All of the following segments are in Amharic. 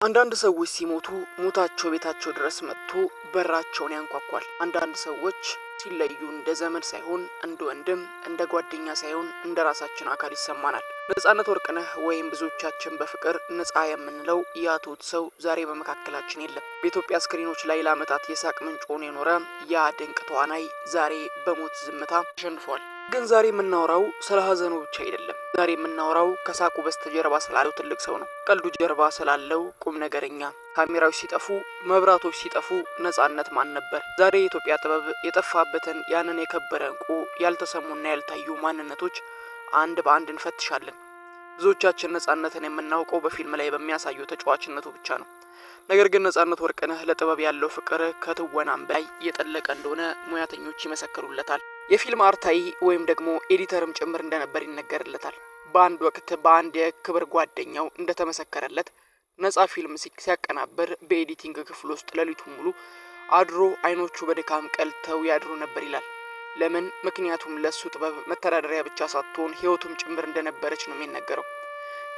አንዳንድ ሰዎች ሲሞቱ ሞታቸው ቤታቸው ድረስ መጥቶ በራቸውን ያንኳኳል። አንዳንድ ሰዎች ሲለዩ እንደ ዘመድ ሳይሆን እንደ ወንድም፣ እንደ ጓደኛ ሳይሆን እንደ ራሳችን አካል ይሰማናል። ነጻነት ወርቅነህ ወይም ብዙዎቻችን በፍቅር ነጻ የምንለው ያ ትሁት ሰው ዛሬ በመካከላችን የለም። በኢትዮጵያ ስክሪኖች ላይ ለዓመታት የሳቅ ምንጭ ሆኖ የኖረ ያ ድንቅ ተዋናይ ዛሬ በሞት ዝምታ ተሸንፏል። ግን ዛሬ የምናወራው ስለ ሀዘኑ ብቻ አይደለም። ዛሬ የምናወራው ከሳቁ በስተጀርባ ስላለው ትልቅ ሰው ነው። ቀልዱ ጀርባ ስላለው ቁም ነገረኛ። ካሜራዎች ሲጠፉ፣ መብራቶች ሲጠፉ ነጻነት ማን ነበር? ዛሬ የኢትዮጵያ ጥበብ የጠፋበትን ያንን የከበረ እንቁ ያልተሰሙና ያልታዩ ማንነቶች አንድ በአንድ እንፈትሻለን። ብዙዎቻችን ነጻነትን የምናውቀው በፊልም ላይ በሚያሳየው ተጫዋችነቱ ብቻ ነው። ነገር ግን ነጻነት ወርቅነህ ለጥበብ ያለው ፍቅር ከትወናም በላይ የጠለቀ እንደሆነ ሙያተኞች ይመሰክሩለታል። የፊልም አርታይ ወይም ደግሞ ኤዲተርም ጭምር እንደነበር ይነገርለታል። በአንድ ወቅት በአንድ የክብር ጓደኛው እንደተመሰከረለት ነጻ ፊልም ሲያቀናበር በኤዲቲንግ ክፍል ውስጥ ሌሊቱን ሙሉ አድሮ አይኖቹ በድካም ቀልተው ያድሩ ነበር ይላል። ለምን? ምክንያቱም ለሱ ጥበብ መተዳደሪያ ብቻ ሳትሆን ህይወቱም ጭምር እንደነበረች ነው የሚነገረው።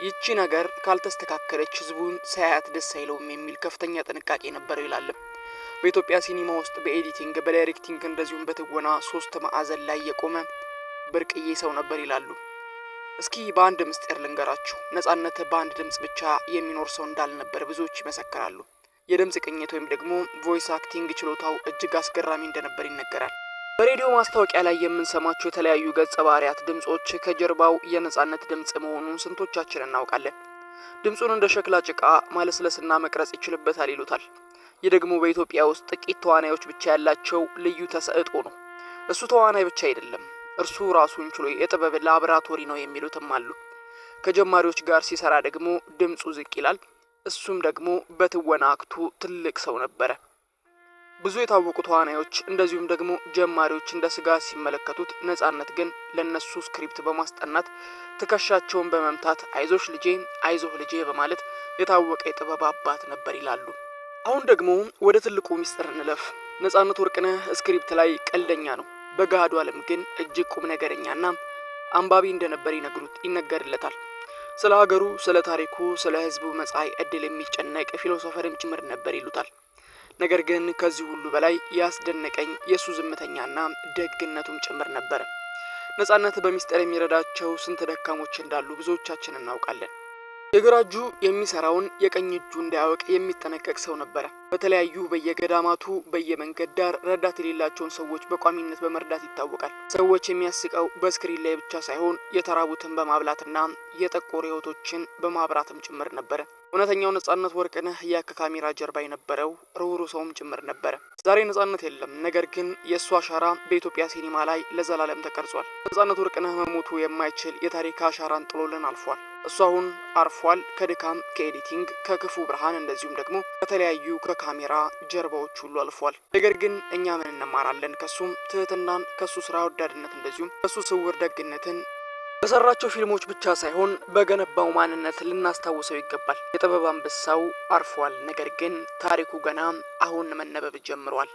ይቺ ነገር ካልተስተካከለች ህዝቡን ሳያት ደስ አይለውም የሚል ከፍተኛ ጥንቃቄ ነበረው ይላል። በኢትዮጵያ ሲኒማ ውስጥ በኤዲቲንግ በዳይሬክቲንግ እንደዚሁም በትወና ሶስት ማዕዘን ላይ የቆመ ብርቅዬ ሰው ነበር ይላሉ። እስኪ በአንድ ምስጢር ልንገራችሁ። ነጻነት በአንድ ድምጽ ብቻ የሚኖር ሰው እንዳልነበር ብዙዎች ይመሰክራሉ። የድምጽ ቅኝት ወይም ደግሞ ቮይስ አክቲንግ ችሎታው እጅግ አስገራሚ እንደነበር ይነገራል። በሬዲዮ ማስታወቂያ ላይ የምንሰማቸው የተለያዩ ገጸ ባህሪያት ድምጾች ከጀርባው የነጻነት ድምጽ መሆኑን ስንቶቻችን እናውቃለን? ድምጹን እንደ ሸክላ ጭቃ ማለስለስና መቅረጽ ይችልበታል ይሉታል። ይህ ደግሞ በኢትዮጵያ ውስጥ ጥቂት ተዋናዮች ብቻ ያላቸው ልዩ ተሰጥኦ ነው። እሱ ተዋናይ ብቻ አይደለም፣ እርሱ ራሱን ችሎ የጥበብ ላብራቶሪ ነው የሚሉትም አሉ። ከጀማሪዎች ጋር ሲሰራ ደግሞ ድምጹ ዝቅ ይላል። እሱም ደግሞ በትወና አክቱ ትልቅ ሰው ነበረ። ብዙ የታወቁ ተዋናዮች እንደዚሁም ደግሞ ጀማሪዎች እንደ ስጋት ሲመለከቱት፣ ነጻነት ግን ለነሱ ስክሪፕት በማስጠናት ትከሻቸውን በመምታት አይዞሽ ልጄ፣ አይዞህ ልጄ በማለት የታወቀ የጥበብ አባት ነበር ይላሉ። አሁን ደግሞ ወደ ትልቁ ሚስጥር እንለፍ። ነጻነት ወርቅነህ ስክሪፕት ላይ ቀልደኛ ነው። በገሃዱ ዓለም ግን እጅግ ቁም ነገረኛና አንባቢ እንደነበር ይነገርለታል። ስለ ሀገሩ፣ ስለ ታሪኩ፣ ስለ ህዝቡ መጻኢ ዕድል የሚጨነቅ ፊሎሶፈርም ጭምር ነበር ይሉታል። ነገር ግን ከዚህ ሁሉ በላይ ያስደነቀኝ የሱ ዝምተኛና ደግነቱም ጭምር ነበር። ነጻነት በሚስጥር የሚረዳቸው ስንት ደካሞች እንዳሉ ብዙዎቻችን እናውቃለን። የግራ እጁ የሚሰራውን የቀኝ እጁ እንዳያውቅ የሚጠነቀቅ ሰው ነበረ። በተለያዩ በየገዳማቱ በየመንገድ ዳር ረዳት የሌላቸውን ሰዎች በቋሚነት በመርዳት ይታወቃል። ሰዎች የሚያስቀው በስክሪን ላይ ብቻ ሳይሆን የተራቡትን በማብላትና የጠቆሩ ህይወቶችን በማብራትም ጭምር ነበረ። እውነተኛው ነጻነት ወርቅነህ ያ ከካሜራ ጀርባ የነበረው ርኅሩህ ሰውም ጭምር ነበረ። ዛሬ ነጻነት የለም፣ ነገር ግን የእሱ አሻራ በኢትዮጵያ ሲኒማ ላይ ለዘላለም ተቀርጿል። ነጻነት ወርቅነህ መሞቱ የማይችል የታሪክ አሻራን ጥሎልን አልፏል። እሱ አሁን አርፏል። ከድካም፣ ከኤዲቲንግ፣ ከክፉ ብርሃን እንደዚሁም ደግሞ ከተለያዩ ከካሜራ ጀርባዎች ሁሉ አልፏል። ነገር ግን እኛ ምን እንማራለን? ከሱም ትህትናን፣ ከሱ ስራ ወዳድነት እንደዚሁም ከሱ ስውር ደግነትን በሰራቸው ፊልሞች ብቻ ሳይሆን በገነባው ማንነት ልናስታውሰው ይገባል። የጥበብ አንበሳው አርፏል። ነገር ግን ታሪኩ ገና አሁን መነበብ ጀምሯል።